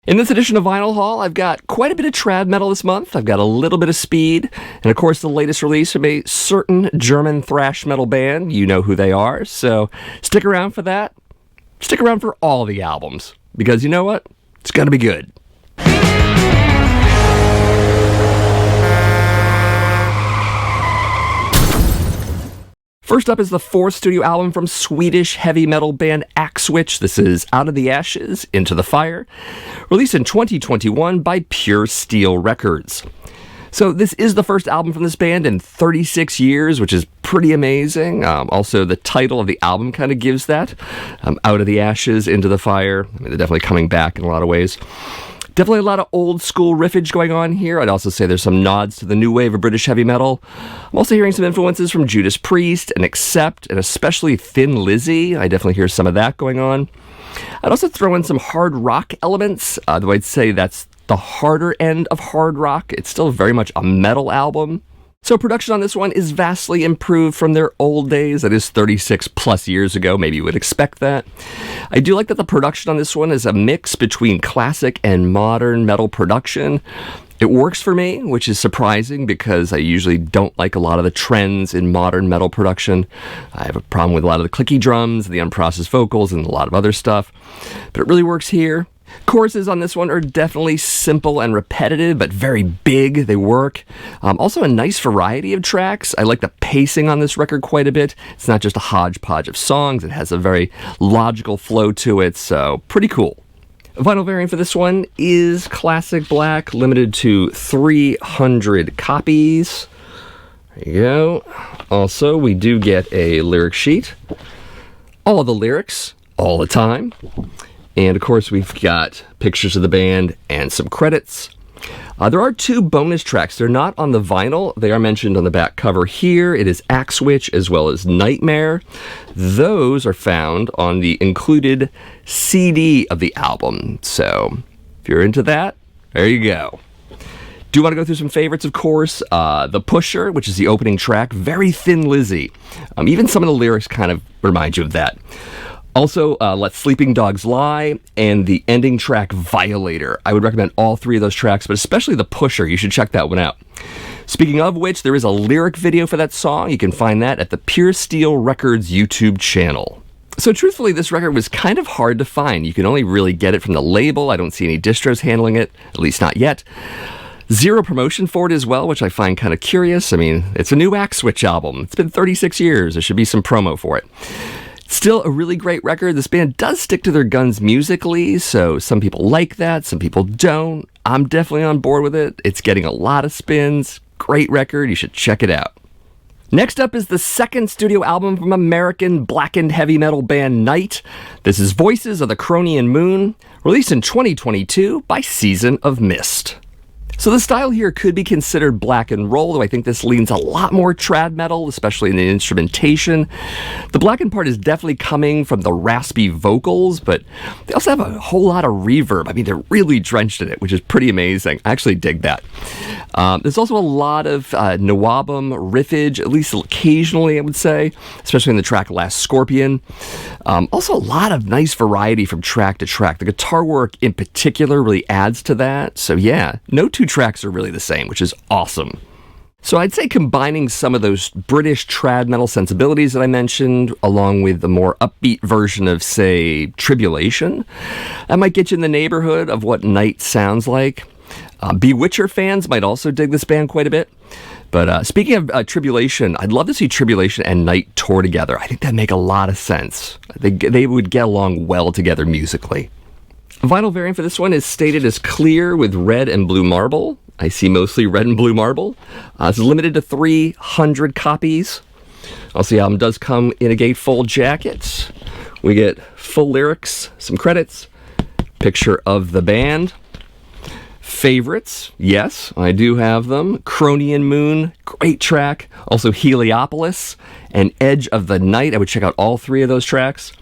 In this edition of Vinyl Haul, I've got quite a bit of trad metal this month. I've got a little bit of speed, and of course the latest release from a certain German thrash metal band. You know who they are, so stick around for that. Stick around for all the albums, because you know what? It's gonna be good. First up is the fourth studio album from Swedish heavy metal band Axewitch. This is Out of the Ashes, Into the Fire, released in 2021 by Pure Steel Records. So this is the first album from this band in 36 years, which is pretty amazing. Also, the title of the album kind of gives that. Out of the Ashes, Into the Fire. I mean, they're definitely coming back in a lot of ways. Definitely a lot of old school riffage going on here. I'd also say there's some nods to the new wave of British heavy metal. I'm also hearing some influences from Judas Priest and Accept, and especially Thin Lizzy. I definitely hear some of that going on. I'd also throw in some hard rock elements, though I'd say that's the harder end of hard rock. It's still very much a metal album. So production on this one is vastly improved from their old days. That is 36 plus years ago. Maybe you would expect that. I do like that the production on this one is a mix between classic and modern metal production. It works for me, which is surprising because I usually don't like a lot of the trends in modern metal production. I have a problem with a lot of the clicky drums, the unprocessed vocals, and a lot of other stuff. But it really works here. Choruses on this one are definitely simple and repetitive, but very big. They work. Also a nice variety of tracks. I like the pacing on this record quite a bit. It's not just a hodgepodge of songs. It has a very logical flow to it, so pretty cool. Vinyl variant for this one is Classic Black, limited to 300 copies. There you go. Also, we do get a lyric sheet. All of the lyrics, all the time. And of course, we've got pictures of the band and some credits. There are two bonus tracks. They're not on the vinyl. They are mentioned on the back cover here. It is Axewitch as well as Nightmare. Those are found on the included CD of the album. So if you're into that, there you go. Do want to go through some favorites, of course. The Pusher, which is the opening track, very Thin Lizzy. Even some of the lyrics kind of remind you of that. Also, Let Sleeping Dogs Lie, and the ending track, Violator. I would recommend all three of those tracks, but especially The Pusher. You should check that one out. Speaking of which, there is a lyric video for that song. You can find that at the Pure Steel Records YouTube channel. So truthfully, this record was kind of hard to find. You can only really get it from the label. I don't see any distros handling it, at least not yet. Zero promotion for it as well, which I find kind of curious. I mean, it's a new Axewitch album. It's been 36 years. There should be some promo for it. Still a really great record. This band does stick to their guns musically, so some people like that, some people don't. I'm definitely on board with it. It's getting a lot of spins. Great record. You should check it out. Next up is the second studio album from American blackened heavy metal band Nite. This is Voices of the Cronian Moon, released in 2022 by Season of Mist. So the style here could be considered black and roll, though I think this leans a lot more trad metal, especially in the instrumentation. The blackened part is definitely coming from the raspy vocals, but they also have a whole lot of reverb. I mean, they're really drenched in it, which is pretty amazing. I actually dig that. There's also a lot of Nawabum riffage, at least occasionally, I would say, especially in the track Last Scorpion. Also a lot of nice variety from track to track. The guitar work in particular really adds to that. So yeah, no two tracks are really the same, which is awesome. So I'd say combining some of those British trad metal sensibilities that I mentioned, along with the more upbeat version of, say, Tribulation, that might get you in the neighborhood of what Nite sounds like. Bewitcher fans might also dig this band quite a bit. But speaking of Tribulation, I'd love to see Tribulation and Nite tour together. I think that'd make a lot of sense. They would get along well together musically. Vinyl variant for this one is stated as clear with red and blue marble. I see mostly red and blue marble. It's limited to 300 copies. Also, the album does come in a gatefold jacket. We get full lyrics, some credits, picture of the band. Favorites, yes, I do have them. Cronian Moon, great track. Also Heliopolis and Edge of the Night. I would check out all three of those tracks.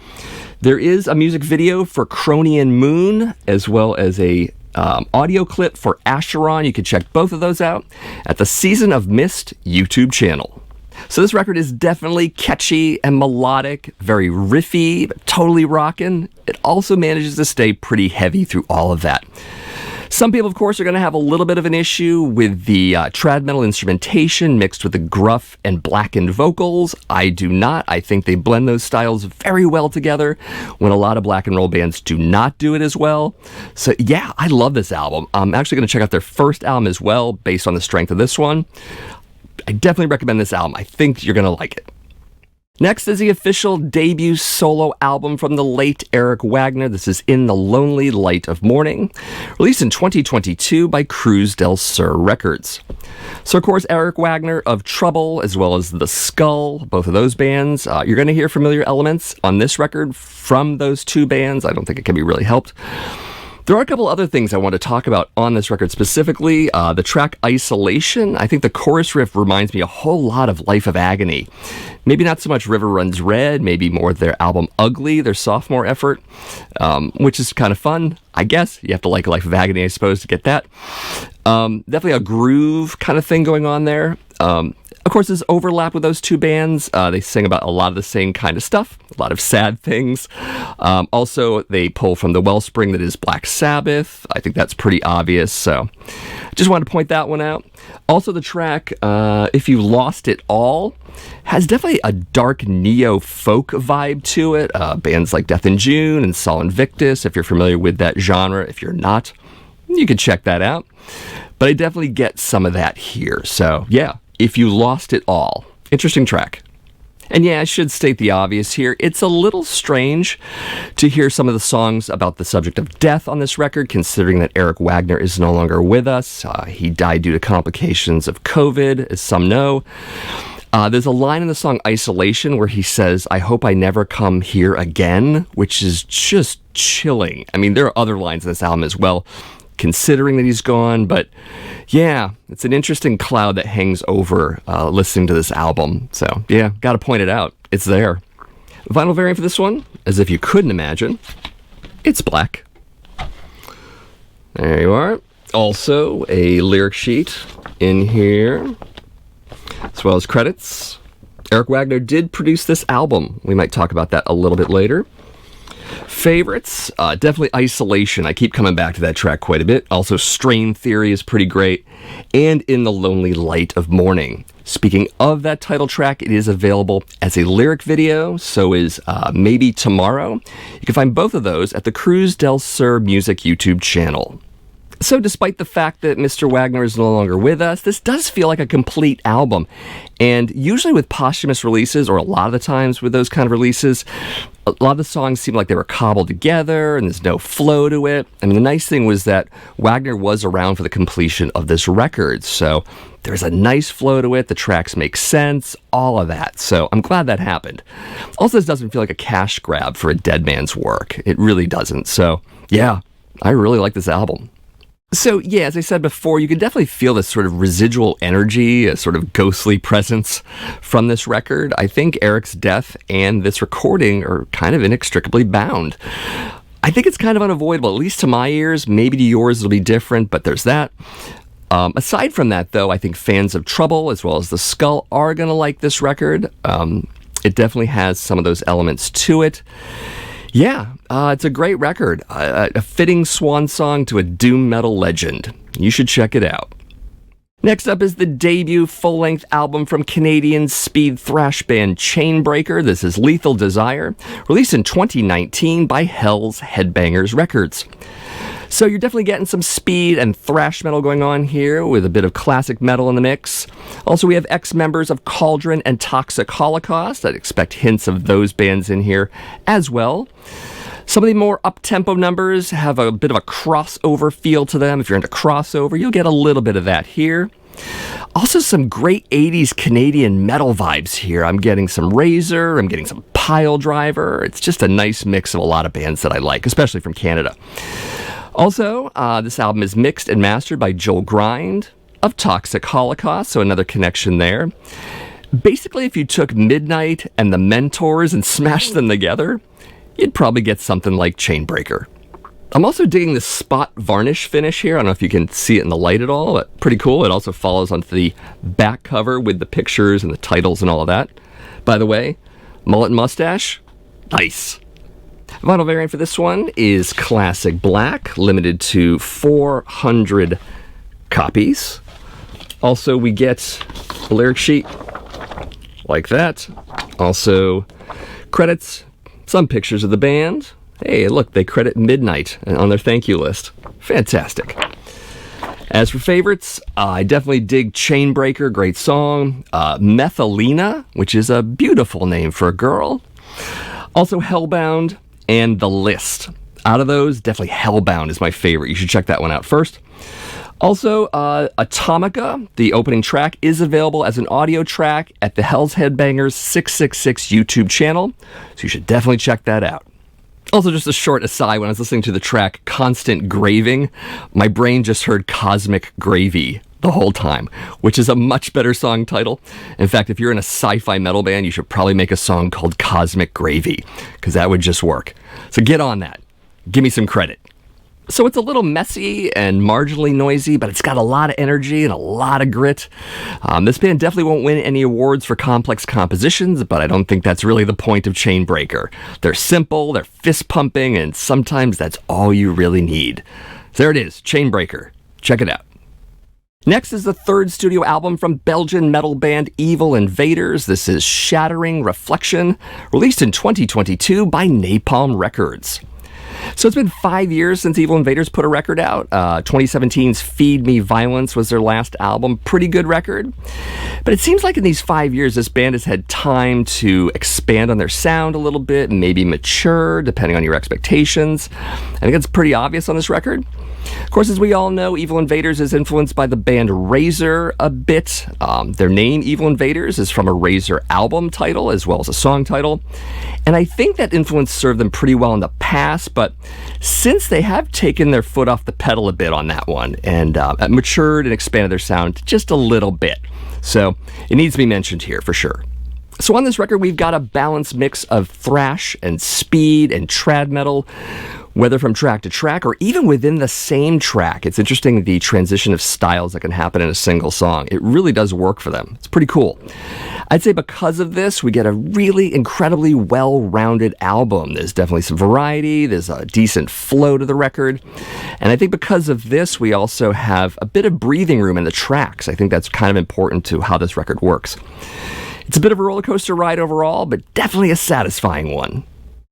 There is a music video for Cronian Moon, as well as a audio clip for Acheron. You can check both of those out at the Season of Mist YouTube channel. So this record is definitely catchy and melodic, very riffy, but totally rockin'. It also manages to stay pretty heavy through all of that. Some people, of course, are going to have a little bit of an issue with the trad metal instrumentation mixed with the gruff and blackened vocals. I do not. I think they blend those styles very well together when a lot of black and roll bands do not do it as well. So yeah, I love this album. I'm actually going to check out their first album as well based on the strength of this one. I definitely recommend this album. I think you're going to like it. Next is the official debut solo album from the late Eric Wagner. This is In the Lonely Light of Morning, released in 2022 by Cruz del Sur Records. So, of course, Eric Wagner of Trouble, as well as The Skull, both of those bands. You're going to hear familiar elements on this record from those two bands. I don't think it can be really helped. There are a couple other things I want to talk about on this record specifically. The track Isolation. I think the chorus riff reminds me a whole lot of Life of Agony. Maybe not so much River Runs Red, maybe more their album Ugly, their sophomore effort, which is kind of fun, I guess. You have to like Life of Agony, I suppose, to get that. Definitely a groove kind of thing going on there. Of course, there's overlap with those two bands. They sing about a lot of the same kind of stuff, a lot of sad things. Also, they pull from the wellspring that is Black Sabbath. I think that's pretty obvious, so I just wanted to point that one out. Also, the track, If You Lost It All, has definitely a dark neo-folk vibe to it. Bands like Death in June and Sol Invictus, if you're familiar with that genre. If you're not, you can check that out. But I definitely get some of that here, so yeah. If You Lost It All. Interesting track. And yeah, I should state the obvious here. It's a little strange to hear some of the songs about the subject of death on this record, considering that Eric Wagner is no longer with us. He died due to complications of COVID, as some know. There's a line in the song Isolation where he says, "I hope I never come here again," which is just chilling. I mean, there are other lines in this album as well, considering that he's gone, but yeah, it's an interesting cloud that hangs over listening to this album. So yeah, gotta point it out. It's there. Vinyl variant for this one, as if you couldn't imagine, it's black. There you are. Also, a lyric sheet in here, as well as credits. Eric Wagner did produce this album. We might talk about that a little bit later. Favorites, definitely Isolation. I keep coming back to that track quite a bit. Also, Strain Theory is pretty great. And In the Lonely Light of Morning. Speaking of that title track, it is available as a lyric video. So is Maybe Tomorrow. You can find both of those at the Cruz del Sur Music YouTube channel. So despite the fact that Mr. Wagner is no longer with us, this does feel like a complete album. And usually with posthumous releases, or a lot of the times with those kind of releases, a lot of the songs seem like they were cobbled together and there's no flow to it. I mean, the nice thing was that Wagner was around for the completion of this record. So there's a nice flow to it. The tracks make sense, all of that. So I'm glad that happened. Also, this doesn't feel like a cash grab for a dead man's work. It really doesn't. So yeah, I really like this album. So yeah, as I said before, you can definitely feel this sort of residual energy, a sort of ghostly presence from this record. I think Eric's death and this recording are kind of inextricably bound. I think it's kind of unavoidable, at least to my ears. Maybe to yours it'll be different, but there's that. Aside from that, though, I think fans of Trouble, as well as The Skull, are going to like this record. It definitely has some of those elements to it. Yeah, it's a great record, a fitting swan song to a doom metal legend. You should check it out. Next up is the debut full-length album from Canadian speed thrash band Chainbreaker. This is Lethal Desire, released in 2019 by Hell's Headbangers Records. So you're definitely getting some speed and thrash metal going on here with a bit of classic metal in the mix. Also, we have ex-members of Cauldron and Toxic Holocaust. I'd expect hints of those bands in here as well. Some of the more up-tempo numbers have a bit of a crossover feel to them. If you're into crossover, you'll get a little bit of that here. Also, some great 80s Canadian metal vibes here. I'm getting some Razor, I'm getting some Pile Driver. It's just a nice mix of a lot of bands that I like, especially from Canada. Also, this album is mixed and mastered by Joel Grind of Toxic Holocaust, so another connection there. Basically, if you took Midnight and the Mentors and smashed them together, you'd probably get something like Chainbreaker. I'm also digging the spot varnish finish here. I don't know if you can see it in the light at all, but pretty cool. It also follows onto the back cover with the pictures and the titles and all of that. By the way, mullet and mustache, nice. Vinyl variant for this one is classic black, limited to 400 copies. Also, we get a lyric sheet like that. Also, credits, some pictures of the band. Hey, look, they credit Midnight on their thank you list. Fantastic. As for favorites, I definitely dig Chainbreaker, great song. Methalina, which is a beautiful name for a girl. Also Hellbound and The List. Out of those, definitely Hellbound is my favorite. You should check that one out first. Also, Atomica, the opening track, is available as an audio track at the Hell's Headbangers 666 YouTube channel, so you should definitely check that out. Also, just a short aside, when I was listening to the track Constant Graving, my brain just heard Cosmic Gravy the whole time, which is a much better song title. In fact, if you're in a sci-fi metal band, you should probably make a song called Cosmic Gravy, because that would just work. So get on that. Give me some credit. So it's a little messy and marginally noisy, but it's got a lot of energy and a lot of grit. This band definitely won't win any awards for complex compositions, but I don't think that's really the point of Chainbreaker. They're simple, they're fist-pumping, and sometimes that's all you really need. So there it is, Chainbreaker. Check it out. Next is the third studio album from Belgian metal band Evil Invaders. This is Shattering Reflection, released in 2022 by Napalm Records. So it's been 5 years since Evil Invaders put a record out. 2017's Feed Me Violence was their last album. Pretty good record. But it seems like in these 5 years, this band has had time to expand on their sound a little bit and maybe mature, depending on your expectations. I think it's pretty obvious on this record. Of course, as we all know, Evil Invaders is influenced by the band Razor a bit. Their name, Evil Invaders, is from a Razor album title as well as a song title. And I think that influence served them pretty well in the past, but since they have taken their foot off the pedal a bit on that one and matured and expanded their sound just a little bit. So it needs to be mentioned here for sure. So on this record, we've got a balanced mix of thrash and speed and trad metal, whether from track to track or even within the same track. It's interesting the transition of styles that can happen in a single song. It really does work for them. It's pretty cool. I'd say because of this, we get a really incredibly well-rounded album. There's definitely some variety, there's a decent flow to the record, and I think because of this, we also have a bit of breathing room in the tracks. I think that's kind of important to how this record works. It's a bit of a roller coaster ride overall, but definitely a satisfying one.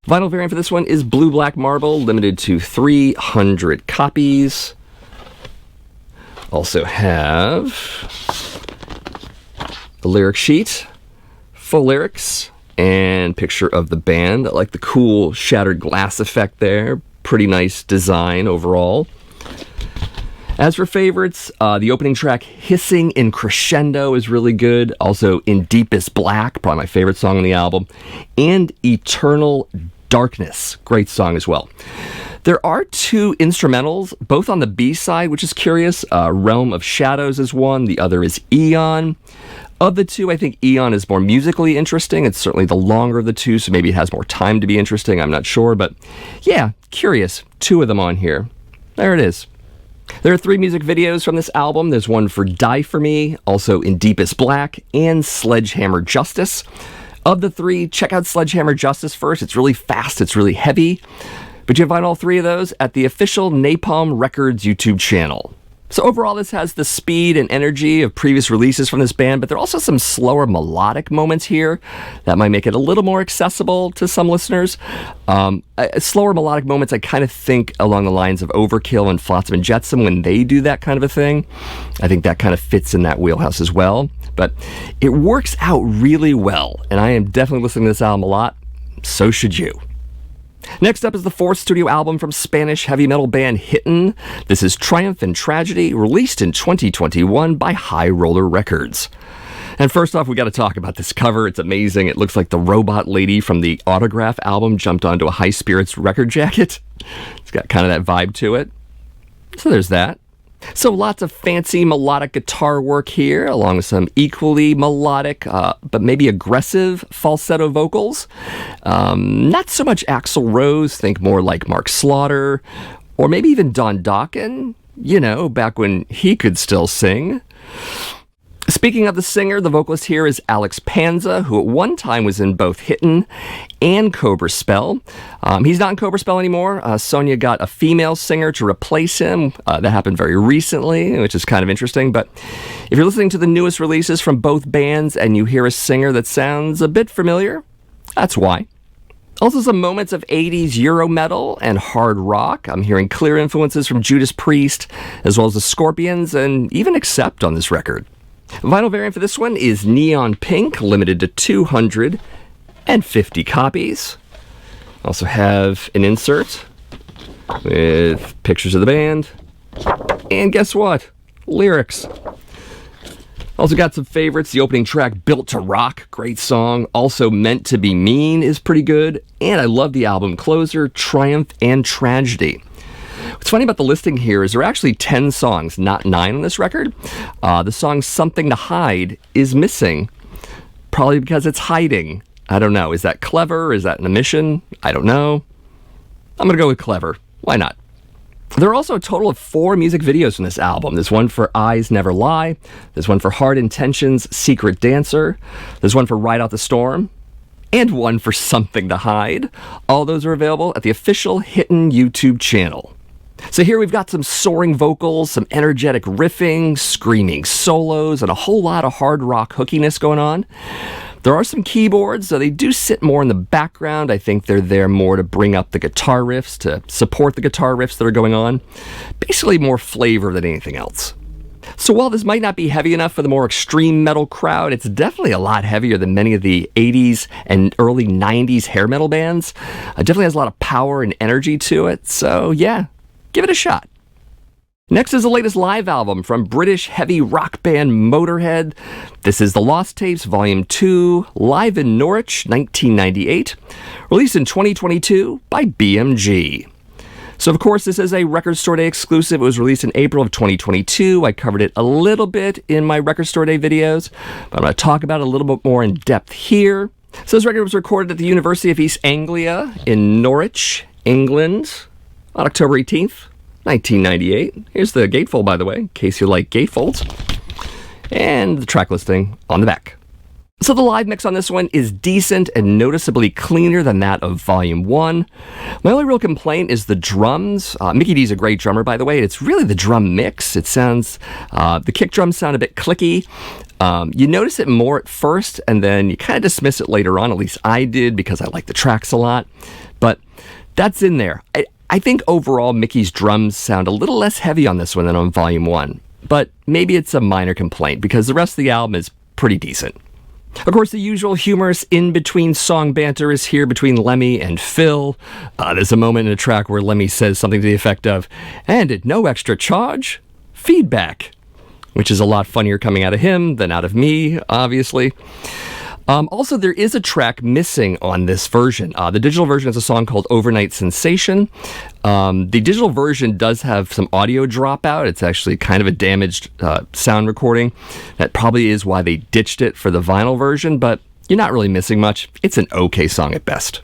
Vinyl variant for this one is Blue Black Marble, limited to 300 copies. Also have the lyric sheet, full lyrics, and picture of the band. I like the cool shattered glass effect there. Pretty nice design overall. As for favorites, the opening track, Hissing in Crescendo, is really good. Also, In Deepest Black, probably my favorite song on the album. And Eternal Darkness, great song as well. There are two instrumentals, both on the B side, which is curious. Realm of Shadows is one, the other is Eon. Of the two, I think Eon is more musically interesting. It's certainly the longer of the two, so maybe it has more time to be interesting. I'm not sure, but yeah, curious. Two of them on here. There it is. There are 3 music videos from this album. There's one for Die For Me, also In Deepest Black, and Sledgehammer Justice. Of the 3, check out Sledgehammer Justice first. It's really fast, it's really heavy. But you can find all 3 of those at the official Napalm Records YouTube channel. So overall, this has the speed and energy of previous releases from this band, but there are also some slower melodic moments here that might make it a little more accessible to some listeners. Slower melodic moments, I kind of think along the lines of Overkill and Flotsam and Jetsam when they do that kind of a thing. I think that kind of fits in that wheelhouse as well. But it works out really well, and I am definitely listening to this album a lot. So should you. Next up is the 4th studio album from Spanish heavy metal band Hitten. This is Triumph and Tragedy, released in 2021 by High Roller Records. And first off, we got to talk about this cover. It's amazing. It looks like the robot lady from the Autograph album jumped onto a High Spirits record jacket. It's got kind of that vibe to it. So there's that. So lots of fancy melodic guitar work here, along with some equally melodic, but maybe aggressive falsetto vocals. Not so much Axl Rose, think more like Mark Slaughter, Or maybe even Don Dokken, back when he could still sing. Speaking of the singer, the vocalist here is Alex Panza, who at one time was in both Hitten and Cobra Spell. He's not in Cobra Spell anymore. Sonya got a female singer to replace him. That happened very recently, which is kind of interesting. But if you're listening to the newest releases from both bands and you hear a singer that sounds a bit familiar, that's why. Also some moments of 80s Euro metal and hard rock. I'm hearing clear influences from Judas Priest, as well as the Scorpions, and even Accept on this record. Vinyl variant for this one is Neon Pink, limited to 250 copies. Also have an insert with pictures of the band. And guess what? Lyrics. Also got some favorites. The opening track, Built to Rock, great song. Also, Meant to Be Mean is pretty good. And I love the album closer, Triumph and Tragedy. What's funny about the listing here is there are actually 10 songs, not 9 on this record. The song Something to Hide is missing, probably because it's hiding. I don't know. Is that clever? Is that an omission? I don't know. I'm going to go with clever. Why not? There are also a total of 4 music videos from this album. There's one for Eyes Never Lie. There's one for Hard Intentions, Secret Dancer. There's one for Ride Out the Storm. And one for Something to Hide. All those are available at the official Hitten YouTube channel. So here we've got some soaring vocals, some energetic riffing, screaming solos, and a whole lot of hard rock hookiness going on. There are some keyboards, so they do sit more in the background. I think they're there more to bring up the guitar riffs, to support the guitar riffs that are going on. Basically more flavor than anything else. So while this might not be heavy enough for the more extreme metal crowd, it's definitely a lot heavier than many of the 80s and early 90s hair metal bands. It definitely has a lot of power and energy to it, so yeah. Give it a shot. Next is the latest live album from British heavy rock band Motörhead. This is The Lost Tapes, Volume 2, live in Norwich, 1998. Released in 2022 by BMG. So, of course, this is a Record Store Day exclusive. It was released in April of 2022. I covered it a little bit in my Record Store Day videos, but I'm going to talk about it a little bit more in depth here. So this record was recorded at the University of East Anglia in Norwich, England, on October 18th, 1998. Here's the gatefold, by the way, in case you like gatefolds. And the track listing on the back. So the live mix on this one is decent and noticeably cleaner than that of Volume 1. My only real complaint is the drums. Mickey D's a great drummer, by the way. It's really the drum mix. It sounds, the kick drums sound a bit clicky. You notice it more at first, and then you kind of dismiss it later on. At least I did, because I like the tracks a lot. But that's in there. I think overall Mickey's drums sound a little less heavy on this one than on Volume 1, but maybe it's a minor complaint because the rest of the album is pretty decent. Of course, the usual humorous in-between song banter is here between Lemmy and Phil. There's a moment in a track where Lemmy says something to the effect of, "And at no extra charge, feedback," which is a lot funnier coming out of him than out of me, obviously. Also, there is a track missing on this version. The digital version is a song called Overnight Sensation. The digital version does have some audio dropout. It's actually kind of a damaged sound recording. That probably is why they ditched it for the vinyl version, but you're not really missing much. It's an okay song at best.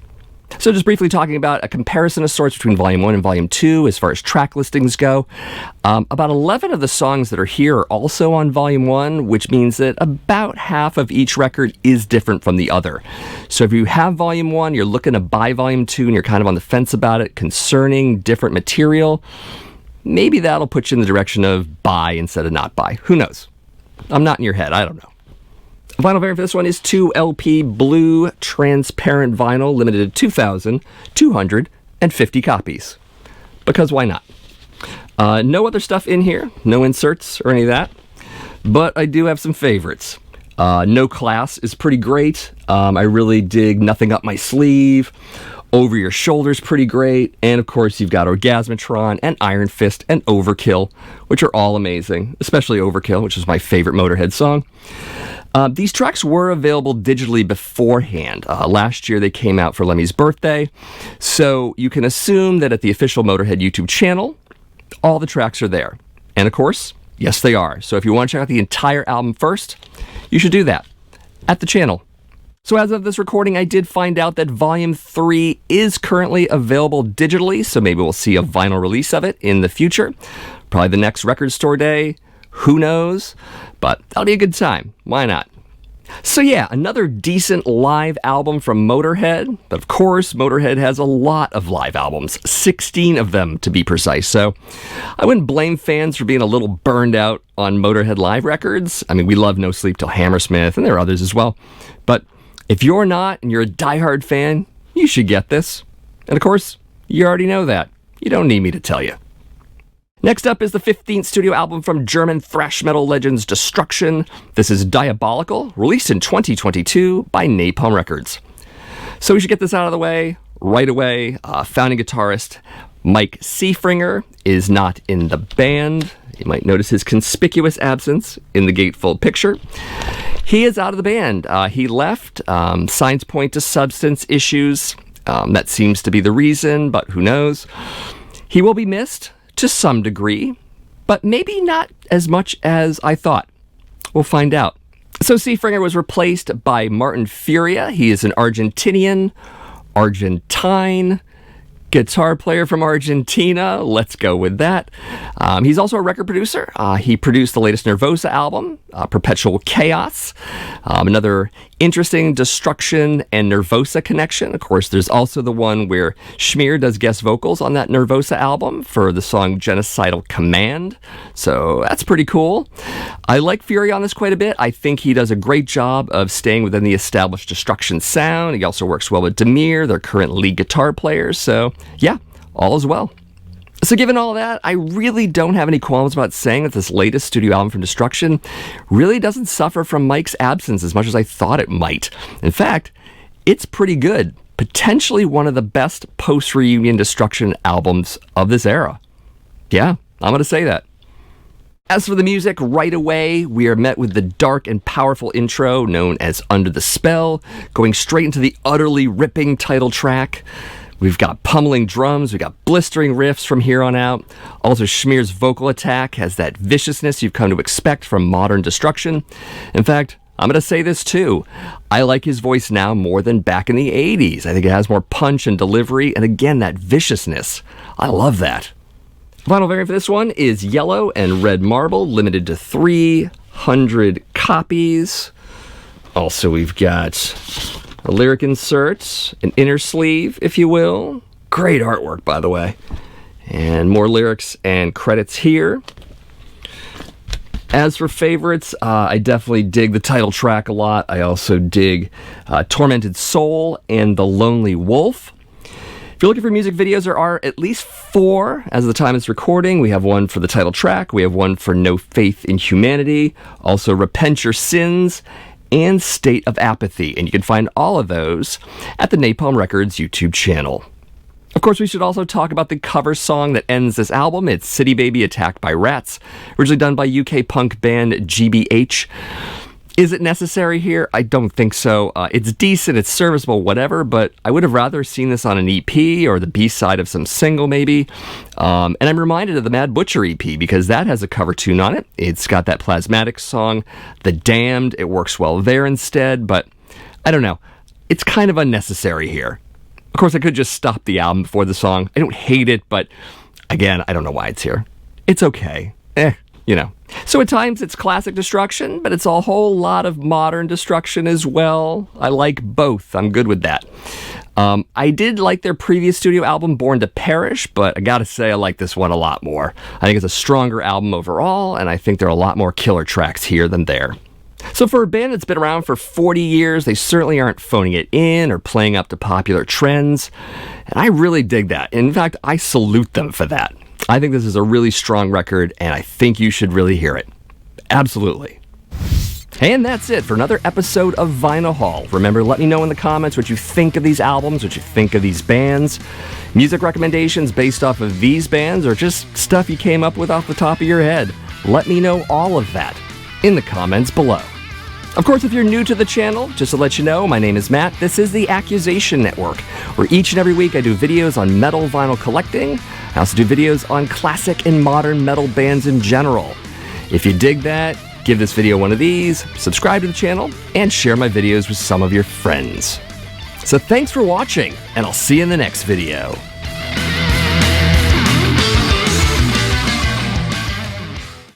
So just briefly talking about a comparison of sorts between Volume 1 and Volume 2 as far as track listings go. About 11 of the songs that are here are also on Volume 1, which means that about half of each record is different from the other. So if you have Volume 1, you're looking to buy Volume 2, and you're kind of on the fence about it concerning different material, maybe that'll put you in the direction of buy instead of not buy. Who knows? I'm not in your head. I don't know. Vinyl variant for this one is 2LP blue transparent vinyl, limited to 2,250 copies. Because why not? No other stuff in here, no inserts or any of that, but I do have some favorites. No Class is pretty great. I really dig Nothing Up My Sleeve. Over Your Shoulder's pretty great. And of course, you've got Orgasmatron and Iron Fist and Overkill, which are all amazing, especially Overkill, which is my favorite Motörhead song. These tracks were available digitally beforehand. Last year they came out for Lemmy's birthday, so you can assume that at the official Motörhead YouTube channel, all the tracks are there. And of course, yes they are. So if you want to check out the entire album first, you should do that at the channel. So as of this recording, I did find out that Volume 3 is currently available digitally, so maybe we'll see a vinyl release of it in the future. Probably the next record store day, who knows? But that'll be a good time. Why not? So yeah, another decent live album from Motörhead. But of course, Motörhead has a lot of live albums, 16 of them to be precise. So I wouldn't blame fans for being a little burned out on Motörhead live records. I mean, we love No Sleep Till Hammersmith, and there are others as well. But if you're not, and you're a diehard fan, you should get this. And of course, you already know that. You don't need me to tell you. Next up is the 15th studio album from German thrash metal legends Destruction. This is Diabolical, released in 2022 by Napalm Records. So we should get this out of the way right away. Founding guitarist Mike Seefringer is not in the band. You might notice his conspicuous absence in the gatefold picture. He is out of the band. He left. Signs point to substance issues. That seems to be the reason, but who knows? He will be missed to some degree, but maybe not as much as I thought. We'll find out. So Seefringer was replaced by Martin Furia. He is an Argentine guitar player from Argentina. Let's go with that. He's also a record producer. He produced the latest Nervosa album, Perpetual Chaos. Another interesting Destruction and Nervosa connection. Of course, there's also the one where Schmier does guest vocals on that Nervosa album for the song Genocidal Command. So that's pretty cool. I like Fury on this quite a bit. I think he does a great job of staying within the established Destruction sound. He also works well with Demir, their current lead guitar players. So yeah, all is well. So given all that, I really don't have any qualms about saying that this latest studio album from Destruction really doesn't suffer from Mike's absence as much as I thought it might. In fact, it's pretty good. Potentially one of the best post-reunion Destruction albums of this era. Yeah, I'm going to say that. As for the music, right away, we are met with the dark and powerful intro known as Under the Spell, going straight into the utterly ripping title track. We've got pummeling drums, we've got blistering riffs from here on out. Also, Schmier's vocal attack has that viciousness you've come to expect from modern Destruction. In fact, I'm going to say this too. I like his voice now more than back in the 80s. I think it has more punch and delivery, and again, that viciousness. I love that. Vinyl variant for this one is yellow and red marble, limited to 300 copies. Also, we've got a lyric insert, an inner sleeve, if you will. Great artwork, by the way. And more lyrics and credits here. As for favorites, I definitely dig the title track a lot. I also dig Tormented Soul and The Lonely Wolf. If you're looking for music videos, there are at least 4 as of the time it's recording. We have one for the title track. We have one for No Faith in Humanity. Also, Repent Your Sins and State of Apathy, and you can find all of those at the Napalm Records YouTube channel. Of course, we should also talk about the cover song that ends this album. It's City Baby Attacked by Rats, originally done by UK punk band GBH. Is it necessary here? I don't think so. It's decent, it's serviceable, whatever, but I would have rather seen this on an EP or the B-side of some single, maybe. And I'm reminded of the Mad Butcher EP because that has a cover tune on it. It's got that Plasmatic song, The Damned. It works well there instead, but I don't know. It's kind of unnecessary here. Of course, I could just stop the album before the song. I don't hate it, but again, I don't know why it's here. It's okay. You know. So at times it's classic Destruction, but it's a whole lot of modern Destruction as well. I like both. I'm good with that. I did like their previous studio album, Born to Perish, but I gotta say I like this one a lot more. I think it's a stronger album overall, and I think there are a lot more killer tracks here than there. So for a band that's been around for 40 years, they certainly aren't phoning it in or playing up to popular trends, and I really dig that. In fact, I salute them for that. I think this is a really strong record, and I think you should really hear it. Absolutely. And that's it for another episode of Vinyl Haul. Remember, let me know in the comments what you think of these albums, what you think of these bands. Music recommendations based off of these bands, or just stuff you came up with off the top of your head. Let me know all of that in the comments below. Of course, if you're new to the channel, just to let you know, my name is Matt. This is the Accusation Network, where each and every week I do videos on metal vinyl collecting. I also do videos on classic and modern metal bands in general. If you dig that, give this video one of these, subscribe to the channel, and share my videos with some of your friends. So thanks for watching, and I'll see you in the next video.